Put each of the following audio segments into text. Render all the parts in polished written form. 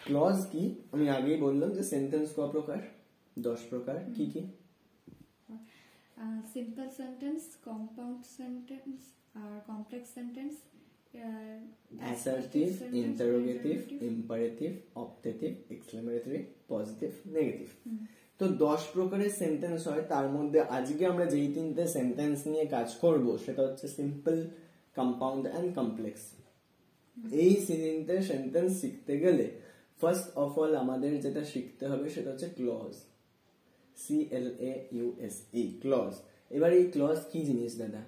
Clause কি আমি আগেই বললাম যে সেন্টেন্স ক প্রকার, 10 প্রকার। কি কি? সিম্পল সেন্টেন্স, কম্পাউন্ড সেন্টেন্স, আর complex sentence, assertive, interrogative, imperative, optative, exclamatory, positive, negative. তো 10 প্রকারের সেন্টেন্স হয়। তার মধ্যে আজকে আমরা যেই 3টে সেন্টেন্স নিয়ে কাজ করব সেটা হচ্ছে সিম্পল, কম্পাউন্ড এন্ড কমপ্লেক্স। এই 3টে সেন্টেন্স শিখতে গেলে ফার্স্ট অফ অল আমাদের যেটা শিখতে হবে সেটা হচ্ছে ক্লজ, CLAUSE, ক্লজ। এবার এই ক্লজ কি জিনিস দাদা?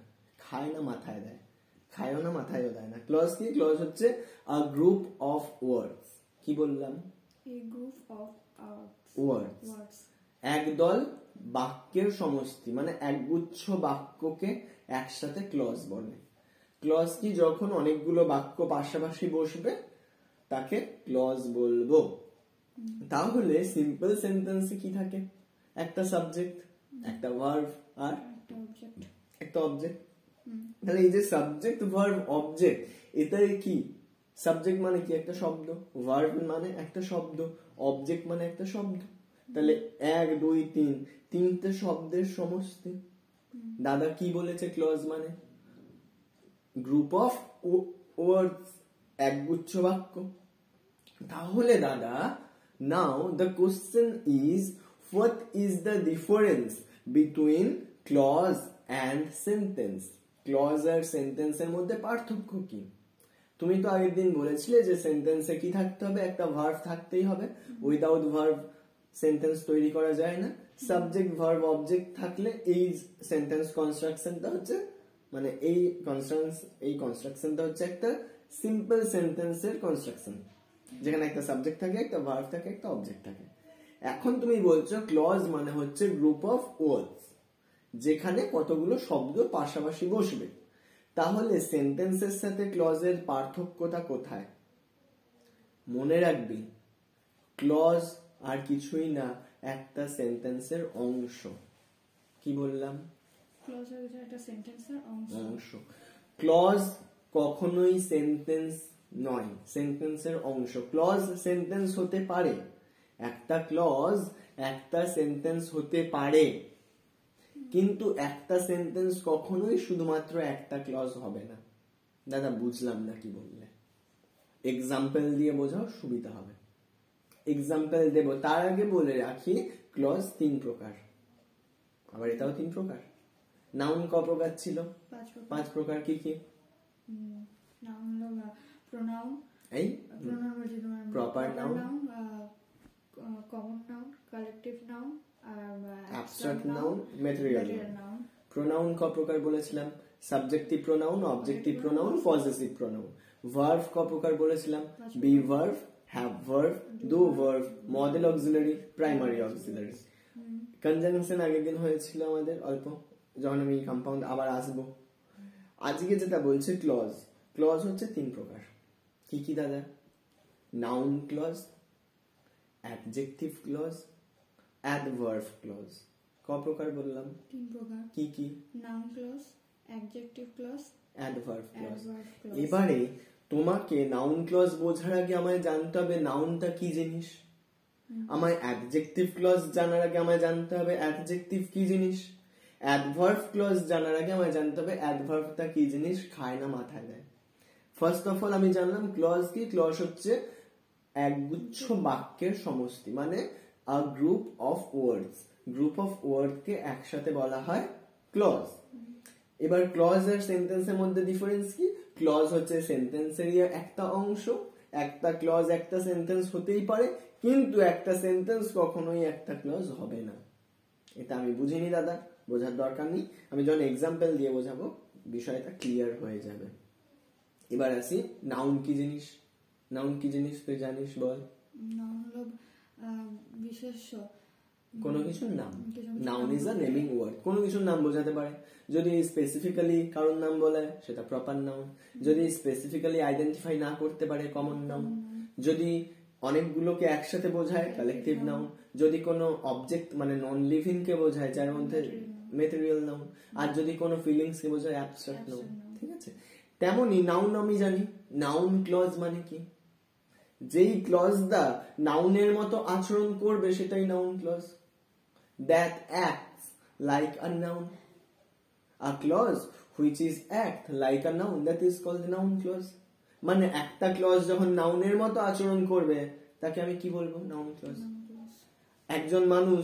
খায় না মাথায় দেয়, খায়ও না মাথায়ও দেয় না। ক্লজ কি? ক্লজ হচ্ছে আ গ্রুপ অফ ওয়ার্ডস। কি বললাম? a group of ওয়ার্ডস, একদল বাক্যের সমষ্টি, মানে একগুচ্ছ বাক্যকে একসাথে ক্লজ বলে। ক্লজ কি? যখন অনেকগুলো বাক্য পাশাপাশি বসবে তাকে ক্লজ বলবো। তাহলে সিম্পল সেন্টেন্সে কি থাকে? একটা সাবজেক্ট, একটা ভার্ব আর একটা অবজেক্ট। তাহলে এই যে সাবজেক্ট, ভার্ব, অবজেক্ট, এটাই কি? সাবজেক্ট মানে কি? একটা শব্দ, ভার্ব মানে একটা শব্দ, অবজেক্ট মানে একটা শব্দ। তাহলে 1 2 3 তিনটে শব্দের সমষ্টি। দাদা কি বলেছে? ক্লজ মানে গ্রুপ অফ ওয়ার্ডস, একগুচ্ছ বাক্য। তাহলে দাদা, now the question is, what is the difference between clause and sentence? Clause আর সেন্টেন্সের মধ্যে পার্থক্য কি? তুমি তো আগের দিন বলেছিলে যে সেন্টেন্সে কি থাকতে হবে? একটা ভার্ব থাকতেই হবে, উইদাউট ভার্ব সেন্টেন্স তৈরি করা যায় না। সাবজেক্ট, ভার্ব, অবজেক্ট থাকলে এই সেন্টেন্স কনস্ট্রাকশনটা হচ্ছে, মানে এই কনস্ট্রাকশনটা হচ্ছে একটা সিম্পল সেন্টেন্সের কনস্ট্রাকশন, যেখানে একটা সাবজেক্ট থাকে, একটা ভার্ব থাকে, একটা অবজেক্ট থাকে। এখন তুমি বলছো ক্লজ মানে হচ্ছে গ্রুপ অফ ওয়ার্ডস, যেখানে কতগুলো শব্দ পাশাপাশি বসবে। তাহলে সেন্টেন্সের সাথে ক্লজের পার্থক্যটা কোথায়? মনে রাখবি, ক্লজ আর কিছুই না, একটা সেন্টেন্সের অংশ। কি বললাম? ক্লজ হচ্ছে একটা সেন্টেন্সের অংশ। ক্লজ কখনোই সেন্টেন্স নয়, সেন্টেন্সের অংশ। ক্লজ সেন্টেন্স হতে পারে, একটা ক্লজ একটা সেন্টেন্স হতে পারে, কিন্তু একটা সেন্টেন্স কখনোই শুধুমাত্র একটা ক্লজ হবে না। দাদা বুঝলাম না কি বললে, এক্সাম্পল দিয়ে বোঝাও, সুবিধা হবে। এক্সাম্পল দেব, তার আগে বলে রাখি ক্লজ 3 প্রকার। আবার এটাও 3 প্রকার। নাউন ক প্রকার ছিল? 5 প্রকার। কি কি? নাউন হলো প্রোনাউন, এই প্রোনাউন বলছি তোমার proper noun, common noun, collective noun আর abstract noun, material noun. Pronoun ক প্রকার বলেছিলাম? Subjective pronoun, objective pronoun, possessive pronoun. Verb ক প্রকার বলেছিলাম? Be verb, have verb, do verb, modal auxiliary, primary auxiliary. Conjunction আগের দিন হয়েছিল আমাদের অল্প, যখন আমি কম্পাউন্ড আবার আসবো। আজকে যেটা বলছে ক্লজ, ক্লজ হচ্ছে 3 প্রকার। কি কি দাদা? Noun clause, adjective clause, adverb clause. ক প্রকার বললাম? 3 প্রকার। কি কি? Noun clause, adjective clause, adverb clause. এবারে তোমাকে নাউন ক্লজ বোঝার আগে আমায় জানতে হবে নাউনটা কি জিনিস। আমায় অ্যাডজেক্টিভ ক্লজ জানার আগে আমায় জানতে হবে অ্যাডজেক্টিভ কি জিনিস। অ্যাডভার্ব ক্লজ জানার আগে আমায় জানতে হবে অ্যাডভার্বটা কি জিনিস, খায় না মাথায় দেয়। ফার্স্ট অফ অল আমি জানলাম ক্লজ কি। ক্লজ হচ্ছে একগুচ্ছ বাক্যের সমষ্টি, মানে a group of words. Group of word কে একসাথে বলা হয় ক্লজ। এবার ক্লজ আর সেন্টেন্সের মধ্যে ডিফারেন্স কি? ক্লজ হচ্ছে সেন্টেন্সেরই একটা অংশ। একটা ক্লজ একটা সেন্টেন্স হতেই পারে, কিন্তু একটা সেন্টেন্স কখনোই একটা ক্লজ হবে না। এটা আমি বুঝিনি দাদা, বোঝার দরকার নেই। আমি যখন এক্সাম্পল দিয়ে বোঝাবো বিষয়টা ক্লিয়ার হয়ে যাবে। এবার আসি, নাউন কি জিনিস? নাউন কি জিনিস তুই জানিস, বল। নাউন হলো বিশেষ্য, কোনো কিছুর নাম। Noun is a naming word. কোনো কিছুর নাম বোঝাতে পারে। যদি স্পেসিফিক্যালি কারোর নাম বলে সেটা প্রপার নাউন। যদি স্পেসিফিক্যালি আইডেন্টিফাই না করতে পারে কমন নাউন। যদি অনেকগুলোকে একসাথে বোঝায় কালেকটিভ নাউন। যদি কোনো অবজেক্ট মানে নন লিভিং কে বোঝায় যার মধ্যে ম্যাটেরিয়াল নাউন। আর যদি কোনো ফিলিংস কে বোঝায় অ্যাবস্ট্রাক্ট নাউন। ঠিক আছে, তেমনি নাউন আমি জানি। নাউন ক্লজ মানে কি? যেই ক্লজটা নাউনের মতো আচরণ করবে সেটাই noun clause. That acts like a noun. A clause which is act like a noun, that is called noun clause. মানে একটা ক্লজ যখন নাউনের মতো আচরণ করবে তাকে আমি কি বলবো? Noun clause. একজন মানুষ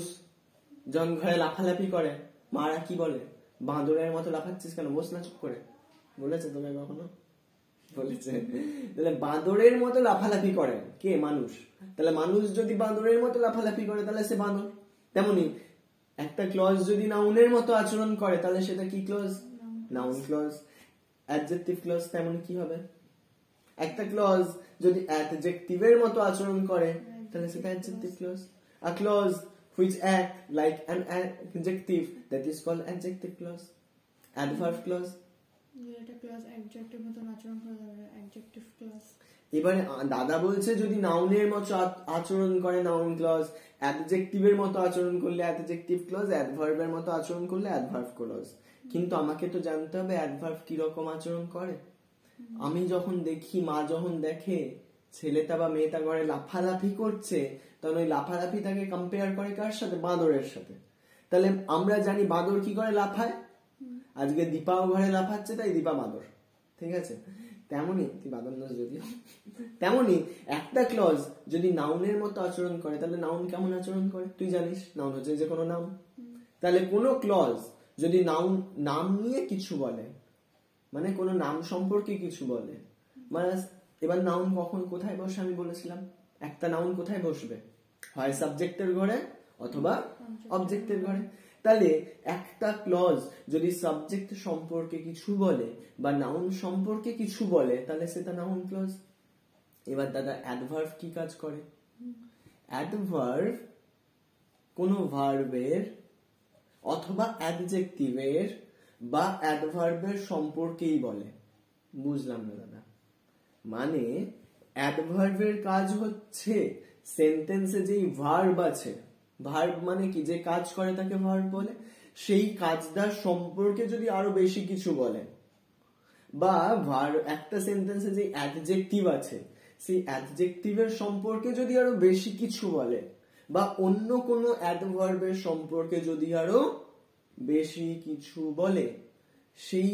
যখন ঘরে লাফালাফি করে, মারা কি বলে? বাঁদরের মতো লাফাচ্ছিস কেন, বস না চুপ করে। বলেছে তোকে কখনো? বলেছে। তাহলে বাঁদরের মতো লাফালাফি করে কে? মানুষ। তাহলে মানুষ যদি বাঁদরের মতো লাফালাফি করে তাহলে সে বাঁদর। তেমনি একটা ক্লজ যদি নাউনের মতো আচরণ করে তাহলে সেটা কি clause? Noun clause. Adjective clause তেমন কি হবে? একটা ক্লজ যদি অ্যাডজেক্টিভের মতো আচরণ করে তাহলে সেটা adjective clause. A clause which act like an adjective, that is called adjective clause. Adverb clause. এটা ক্লজ অ্যাডজেক্টিভ মতন আচরণ করে তাহলে অ্যাডজেক্টিভ ক্লজ। এবারে দাদা বলছে যদি নাউনের মতো আচরণ করে নাউন ক্লজ, অ্যাডজেক্টিভের মতো আচরণ করলে অ্যাডজেক্টিভ ক্লজ, অ্যাডভার্বের মতো আচরণ করলে অ্যাডভার্ব ক্লজ। কিন্তু আমাকে তো জানতে হবে অ্যাডভার্ব কি রকম আচরণ করে। আমি যখন দেখি, মা যখন দেখে ছেলেটা বা মেয়েটা ঘরে লাফালাফি করছে, তখন ওই লাফালাফিটাকে কম্পেয়ার করে কার সাথে? বাঁদরের সাথে। তাহলে আমরা জানি বাঁদর কি করে লাফায়। আজকে দীপাও ঘরে লাফাচ্ছে তাই দীপা বাঁদর, ঠিক আছে? তেমনি বাঁদর নয় যদিও। তেমনি একটা ক্লজ যদি নাউনের মতো আচরণ করে তাহলে নাউন কেমন আচরণ করে তুই জানিস? নাউন হচ্ছে যে কোনো নাম। তাহলে কোনো ক্লজ যদি নাম নিয়ে কিছু বলে, মানে কোনো নাম সম্পর্কে কিছু বলে, মানে এবার নাউন কখন কোথায় বসে আমি বলেছিলাম। একটা নাউন কোথায় বসবে? হয় সাবজেক্টের ঘরে অথবা অবজেক্টের ঘরে। তাহলে একটা ক্লজ যদি সাবজেক্ট সম্পর্কে কিছু বলে বা নাউন সম্পর্কে কিছু বলে তাহলে সেটা নাউন ক্লজ। এবার দাদা অ্যাডভার্ব কি কাজ করে? অ্যাডভার্ব কোনো ভার্বের অথবা অ্যাডজেক্টিভের বা অ্যাডভার্বের সম্পর্কেই বলে। বুঝলাম না দাদা। মানে অ্যাডভার্বের কাজ হচ্ছে সেন্টেন্সে যেই ভার্ব আছে, ভার্ব মানে কি? যে কাজ করে তাকে ভার্ব বলে। সেই কাজটার সম্পর্কে যদি আরো বেশি কিছু বলে, বা একটা সেন্টেন্সে যে অ্যাডজেক্টিভ আছে সেই অ্যাডজেক্টিভের সম্পর্কে যদি আরো বেশি কিছু বলে, বা অন্য কোনো অ্যাডভার্বের সম্পর্কে যদি আরো বেশি কিছু বলে, সেই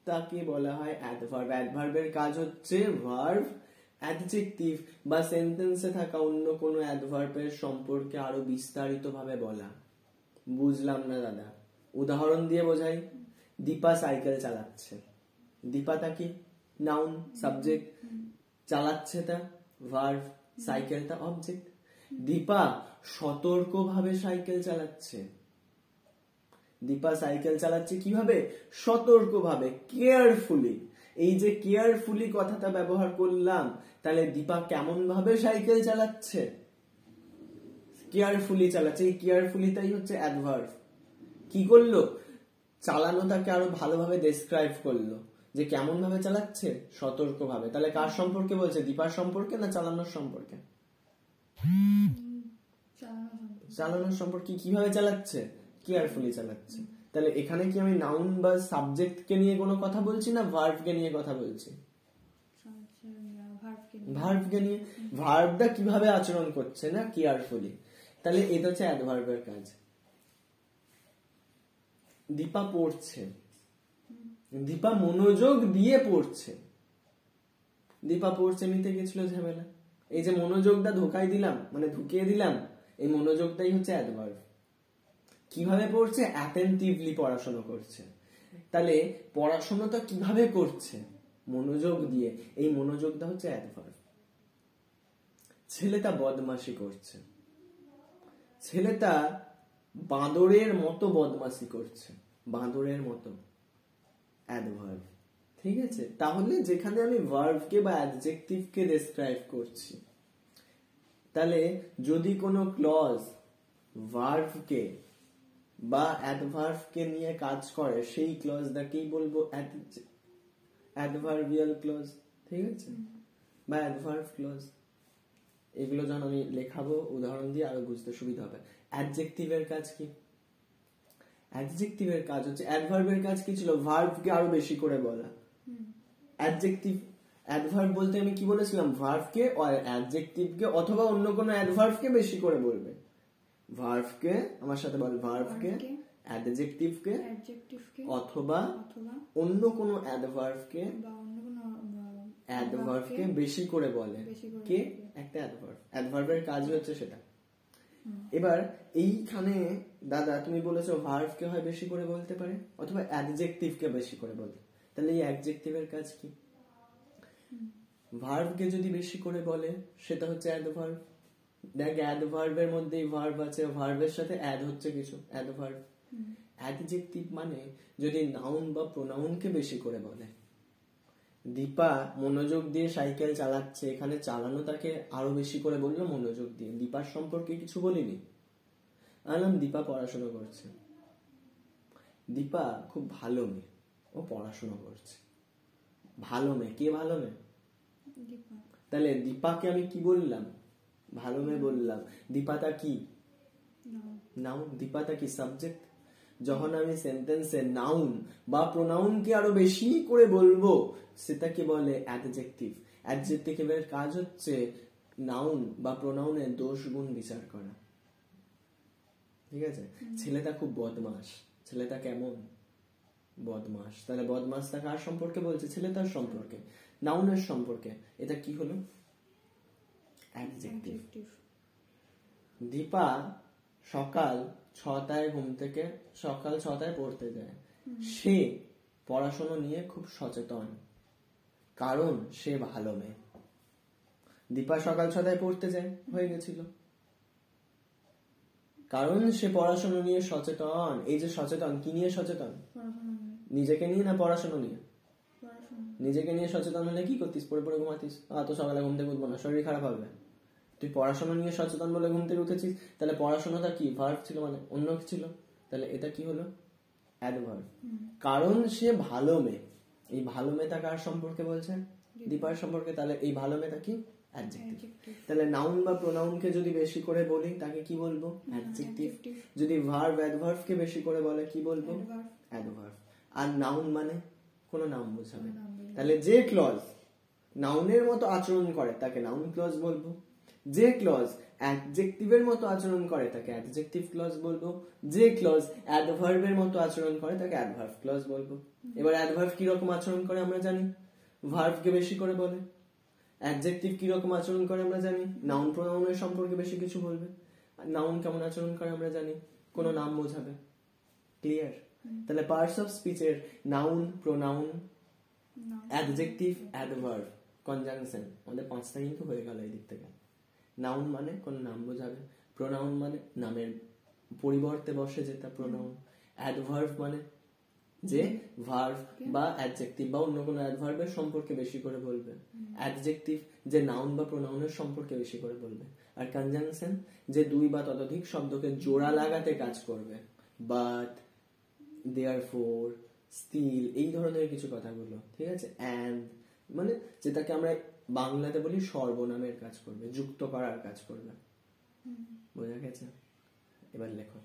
তাকে বলা হয় অ্যাডভার্ব। অ্যাডভার্বের কাজ হচ্ছে ভার্ব, অ্যাডজেক্টিভ বা সেন্টেন্সে থাকা অন্য কোনো অ্যাডভার্বের সম্পর্কে আরো বিস্তারিত ভাবে বলা। বুঝলাম না দাদা। উদাহরণ দিয়ে বোঝাই। দীপা সাইকেল চালাচ্ছে। দীপাটা কি? Noun, subject. চালাচ্ছে তা ভার্ব, সাইকেলটা অবজেক্ট। দীপা সতর্কভাবে সাইকেল চালাচ্ছে। দীপা সাইকেল চালাচ্ছে কিভাবে? সতর্কভাবে, কেয়ারফুলি। এই যে কেয়ারফুলি কথাটা ব্যবহার করলাম, তাহলে দীপা কেমন ভাবে সাইকেল চালাচ্ছে? কেয়ারফুলি চালাচ্ছে। এই কেয়ারফুলিটাই হচ্ছে অ্যাডভার্ব। কি করলো? চালানোটাকে আরো ভালোভাবে ডেসক্রাইব করলো যে কেমন ভাবে চালাচ্ছে? সতর্কভাবে। তাহলে কার সম্পর্কে বলছে? দীপার সম্পর্কে না চালানোর সম্পর্কে? চালানোর সম্পর্কে। কিভাবে চালাচ্ছে? কেয়ারফুলি চালাচ্ছে। তাহলে এখানে কি আমি নাউন বা সাবজেক্টকে নিয়ে কোনো কথা বলছি না ভার্বকে নিয়ে কথা বলছি? ভার্বকে নিয়ে। ভার্বটা কিভাবে আচরণ করছে না কেয়ারফুলি। তাহলে এটা হচ্ছে অ্যাডভার্বের কাজ। দীপা পড়ছে। দীপা মনোযোগ দিয়ে পড়ছে। দীপা পড়ছে নিতে গেছিল ঝামেলা। এই যে মনোযোগটা ঢোকাই দিলাম, মানে ঢুকিয়ে দিলাম, এই মনোযোগটাই হচ্ছে অ্যাডভার্ব। কিভাবে পড়ছে? অ্যাটেন্টিভলি পড়াশোনা করছে। তাহলে পড়াশোনাটা কিভাবে করছে? মনোযোগ দিয়ে। এই মনোযোগটা হচ্ছে অ্যাডভার্ব। ছেলেটা বদমাশি করছে। ছেলেটা বাঁদরের মতো বদমাশি করছে। বাঁদরের মতো, অ্যাডভার্ব। ঠিক আছে? তাহলে যেখানে আমি ভার্বকে বা অ্যাডজেক্টিভকে ডেসক্রাইব করছি, তাহলে যদি কোনো ক্লজ ভার্বকে বা অ্যাডভার্বকে নিয়ে কাজ করে সেই ক্লজটাকেই বলবো অ্যাডভার্বিয়াল ক্লজ। ঠিক আছে? বা অ্যাডভার্ব ক্লজ। এগুলো যখন আমি লেখাবো উদাহরণ দিয়ে আরো বুঝতে সুবিধা হবে। অ্যাডজেক্টিভের কাজ কি? অ্যাডজেক্টিভের কাজ হচ্ছে, অ্যাডভার্বের কাজ কি ছিল? ভার্বকে আরো বেশি করে বলা। অ্যাডভার্ব বলতে আমি কি বলেছিলাম, ভার্বকে আর অ্যাডজেক্টিভকে অথবা অন্য কোনো অ্যাডভার্বকে বেশি করে বলবে। ভার্বকে, আমার সাথে বল, ভার্বকে, অ্যাডজেক্টিভকে অথবা অন্য কোনো অ্যাডভার্বকে অ্যাডভার্বকে বেশি করে বলে। কে? একটা অ্যাডভার্ব। অ্যাডভার্বের কাজই হচ্ছে সেটা। এবার এইখানে দাদা তুমি বলেছো ভার্বকে হয় বেশি করে বলতে পারে অথবা অ্যাডজেক্টিভকে বেশি করে বলতে, তাহলে এই অ্যাডজেক্টিভের কাজ কি? ভার্বকে যদি বেশি করে বলে সেটা হচ্ছে অ্যাডভার্ব। দেখ অ্যাডভার্বের মধ্যেই ভার্ব আছে, ভার্বের সাথে অ্যাড হচ্ছে কিছু, অ্যাডভার্ব। অ্যাডজেক্টিভ মানে যদি নাউন বা প্রোনাউনকে বেশি করে বলে। দীপা মনোযোগ দিয়ে সাইকেল চালাচ্ছে, এখানে চালানো তাকে আরো বেশি করে বললো মনোযোগ দিয়ে। দীপার সম্পর্কে কিছু বলিনি, আনলাম দীপা পড়াশোনা করছে। দীপা খুব ভালো মেয়ে, ও পড়াশোনা করছে। ভালো মেয়ে, কে ভালো মেয়ে? তাহলে দীপাকে আমি কি বললাম? ভালো মেয়ে বললাম। দীপাটা কি? নাউন। দীপাটা কি? সাবজেক্ট। যখন আমি সেন্টেন্সে নাউন বা প্রোনাউনকে আরো বেশি করে বলবো সেটাকে বলে অ্যাডজেক্টিভ। অ্যাডজেক্টিভের কাজ হচ্ছে নাউন বা প্রোনাউনের দোষ গুণ বিচার করা। ঠিক আছে? ছেলেটা খুব বদমাস। ছেলেটা কেমন? বদমাস। তাহলে বদমাসটা কার সম্পর্কে বলছে? ছেলেটার সম্পর্কে, নাউনের সম্পর্কে। এটা কি হলো? অ্যাডজেক্টিভ। দীপা সকাল 6টায় ঘুম থেকে সকাল 6টায় পড়তে যায়। সে পড়াশোনা নিয়ে খুব সচেতন, কারণ সে ভালো মেয়ে। দীপা সকাল 6টায় পড়তে যায়, হয়ে গেছিল। কারণ সে পড়াশোনা নিয়ে সচেতন। এই যে সচেতন, কি নিয়ে সচেতন? নিজেকে নিয়ে না পড়াশোনা নিয়ে? নিজেকে নিয়ে সচেতন হলে কি করতিস? পড়ে পড়ে ঘুমাতিস। তো সকালে ঘুম থেকে উঠবো না, শরীর খারাপ হবে। তুই পড়াশোনা নিয়ে সচেতন বলে ঘুম থেকে উঠেছিস, তাহলে পড়াশোনাটা কি? ভার্ব ছিল, মানে অন্য কিছু ছিল। তাহলে এটা কি হলো? অ্যাডভার্ব। কারণ সে ভালো মেয়ে। এই ভালো মেয়েটা কার সম্পর্কে বলছে? দীপার সম্পর্কে। তাহলে এই ভালো মেয়েটা কি? অ্যাডজেক্টিভ। তাহলে নাউন বা প্রোনাউনকে যদি বেশি করে বলি তাকে কি বলবো? অ্যাডজেক্টিভ। যদি ভার্ব অ্যাডভার্বকে বেশি করে বলে কি বলবো? অ্যাডভার্ব। আর নাউন মানে কোনো নাম বোঝাবে। তাহলে যে ক্লজ নাউনের মতো আচরণ করে তাকে নাউন ক্লজ বলবো। যে ক্লজ অ্যাডজেক্টিভের মতো আচরণ করে তাকে অ্যাডজেক্টিভ ক্লজ বলবো। যে ক্লজ অ্যাডভার্বের মতো আচরণ করে তাকে অ্যাডভার্ব ক্লজ বলবো। এবার অ্যাডভার্ব কি রকম আচরণ করে আমরা জানি, ভার্বকে বেশি করে বলে। অ্যাডজেক্টিভ কি রকম আচরণ করে আমরা জানি, নাউন প্রোনাউনের সম্পর্কে বেশি কিছু বলবে। আর নাউন কেমন আচরণ করে আমরা জানি, কোনো নাম বোঝাবে। ক্লিয়ার? তাহলে পার্টস অফ স্পিচের noun, pronoun, adjective, adverb, conjunction, আমাদের 5টা কিন্তু হয়ে গেল এই দিক থেকে। নাউন মানে কোনো নাম বোঝাবে, প্রোনাউন মানে নামের পরিবর্তে বসে যেটা প্রোনাউন, অ্যাডভার্ব মানে যে ভার্ব বা অ্যাডজেক্টিভ বা অন্য কোনো অ্যাডভার্বের সম্পর্কে বেশি করে বলবে। অ্যাডজেক্টিভ যে নাউন বা প্রোনাউনের সম্পর্কে বেশি করে বলবে। আর কনজাংশন যে দুই বা ততোধিক শব্দকে জোড়া লাগাতে কাজ করবে। বাট, দেয়ারফোর, স্টিল, এই ধরনের কিছু কথাগুলো। ঠিক আছে? অ্যান্ড মানে যেটাকে আমরা বাংলাতে বলি সর্বনামের কাজ করবে, যুক্ত করার কাজ করবে। বোঝা গেছে? এবার লেখো।